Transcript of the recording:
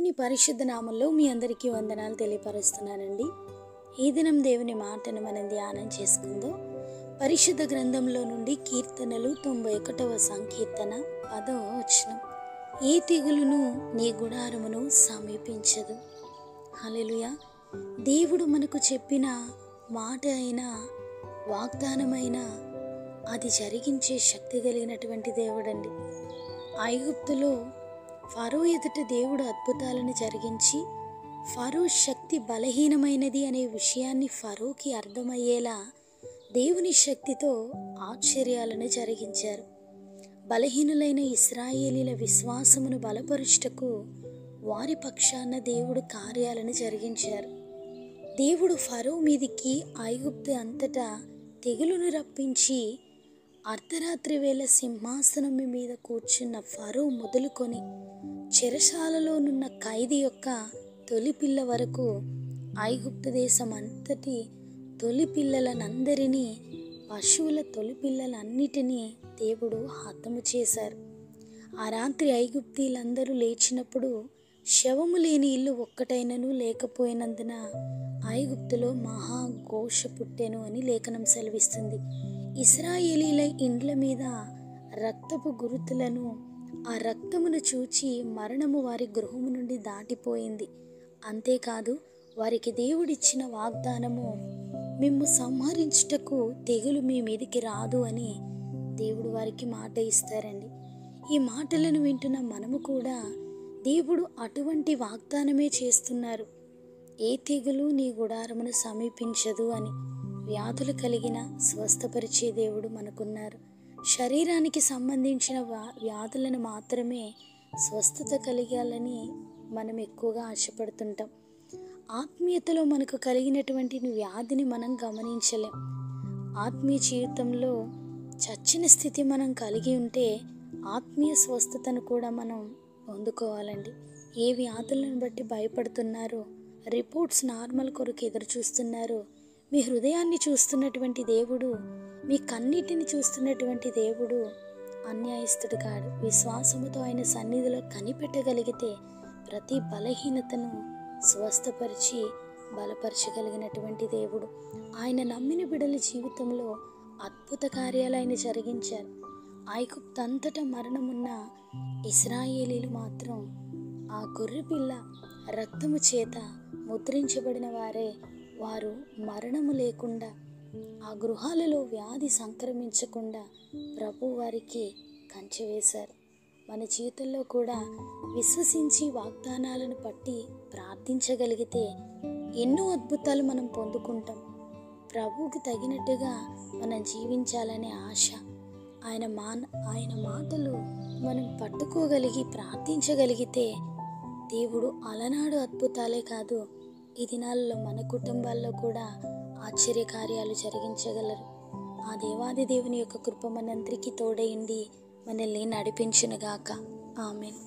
దేవుని పరిశుద్ధ నామంలో మీ అందరికీ వందనాలు తెలియపరుస్తున్నానండి. ఈ దినం దేవుని మాటను మనం ధ్యానం చేసుకుందాం. పరిశుద్ధ గ్రంథంలో నుండి కీర్తనలు 91వ సంకీర్తన 10వ వచనం. ఏ తెగులును నీ గుడారమును సమీపించదు. హల్లెలూయా. దేవుడు మనకు చెప్పిన మాట అయినా వాగ్దానమైన అది జరిగించే శక్తి కలిగినటువంటి దేవుడండి. ఐగుప్తులో ఫరో ఎదుట దేవుడు అద్భుతాలను జరిగించి ఫరో శక్తి బలహీనమైనది అనే విషయాన్ని ఫరోకి అర్థమయ్యేలా దేవుని శక్తితో ఆశ్చర్యాలను జరిగించారు. బలహీనులైన ఇశ్రాయేలీల విశ్వాసమును బలపరుచుటకు వారి పక్షాన దేవుడు కార్యాలను జరిగించారు. దేవుడు ఫరో మీదికి ఐగుప్తు అంతటా తెగులును రప్పించి అర్ధరాత్రి వేళ సింహాసనం మీద కూర్చున్న ఫరో మొదలుకొని చెరసాలలోనున్న ఖైదీ యొక్క తొలి పిల్ల వరకు ఐగుప్తు దేశం అంతటి తొలి పిల్లలనందరినీ, పశువుల తొలి పిల్లలన్నిటినీ దేవుడు హతము చేశారు. ఆ రాత్రి ఐగుప్తీలందరూ లేచినప్పుడు శవము లేని ఇల్లు ఒక్కటైనను లేకపోయినందున ఐగుప్తులో మహాఘోష పుట్టెను అని లేఖనం సెలవిస్తుంది. ఇశ్రాయేలీల ఇండ్ల మీద రక్తపు గురుతులను, ఆ రక్తమును చూచి మరణము వారి గృహము నుండి దాటిపోయింది. అంతేకాదు, వారికి దేవుడిచ్చిన వాగ్దానము, మిమ్ము సంహరించుటకు తెగులు మీ మీదికి రాదు అని దేవుడు వారికి మాట ఇస్తారండి. ఈ మాటలను వింటున్న మనము కూడా దేవుడు అటువంటి వాగ్దానమే చేస్తున్నారు. ఏ తెగులు నీ గుడారమును సమీపించదు అని. వ్యాధులు కలిగిన స్వస్థపరిచే దేవుడు మనకున్నారు. శరీరానికి సంబంధించిన వ్యాధులను మాత్రమే స్వస్థత కలిగాలని మనం ఎక్కువగా ఆశపడుతుంటాం. ఆత్మీయతలో మనకు కలిగినటువంటి వ్యాధిని మనం గమనించలేం. ఆత్మీయ జీవితంలో చచ్చిన స్థితి మనం కలిగి ఉంటే ఆత్మీయ స్వస్థతను కూడా మనం పొందుకోవాలండి. ఏ వ్యాధులను బట్టి భయపడుతున్నారో, రిపోర్ట్స్ నార్మల్ కొరకు ఎదురు చూస్తున్నారో, మీ హృదయాన్ని చూస్తున్నటువంటి దేవుడు, మీ కన్నిటిని చూస్తున్నటువంటి దేవుడు అన్యాయస్తుడు కాడు. విశ్వాసముతో ఆయన సన్నిధిలో కనిపెట్టగలిగితే ప్రతి బలహీనతను స్వస్థపరిచి బలపరచగలిగినటువంటి దేవుడు. ఆయన నమ్మిన బిడ్డల జీవితంలో అద్భుత కార్యాలు ఆయన జరిగించారు. ఐగుప్తు అంతటా మరణమున్న ఇశ్రాయేలీలు మాత్రం ఆ గొర్రెపిల్ల రక్తము చేత ముద్రించబడిన వారు మరణము లేకుండా, ఆ గృహాలలో వ్యాధి సంక్రమించకుండా ప్రభు వారికి కంచె వేశారు. మన జీవితంలో కూడా విశ్వసించి వాగ్దానాలను పట్టి ప్రార్థించగలిగితే ఎన్నో అద్భుతాలు మనం పొందుకుంటాం. ప్రభువుకి తగినట్టుగా మనం జీవించాలనే ఆశ, ఆయన మాటలు మనం పట్టుకోగలిగి ప్రార్థించగలిగితే దేవుడు అలనాడు అద్భుతాలే కాదు, ఈ దినాల్లో మన కుటుంబాల్లో కూడా ఆశ్చర్యకార్యాలు జరిగించగలరు. ఆ దేవాది దేవుని యొక్క కృప మనందరికీ తోడైండి మనల్ని నడిపించునుగాక. ఆమేన్.